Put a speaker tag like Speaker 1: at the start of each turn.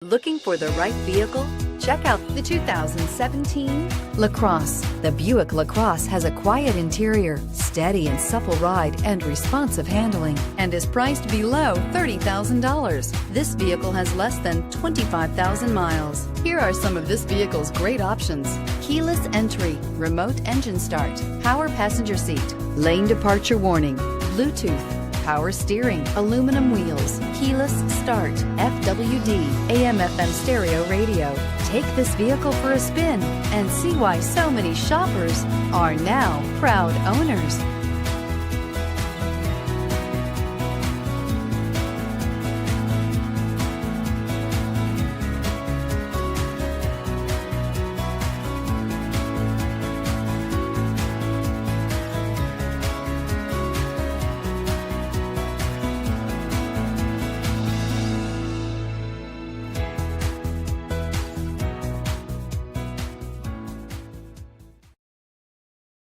Speaker 1: Looking for the right vehicle? Check out the 2017 Lacrosse. The Buick Lacrosse has a quiet interior, steady and supple ride, and responsive handling, and is priced below $30,000. This vehicle has less than 25,000 miles. Here are some of this vehicle's great options: keyless entry, remote engine start, power passenger seat, lane departure warning, Bluetooth, power steering, aluminum wheels, keyless start, FWD, AM/FM stereo radio. Take this vehicle for a spin and see why so many shoppers are now proud owners.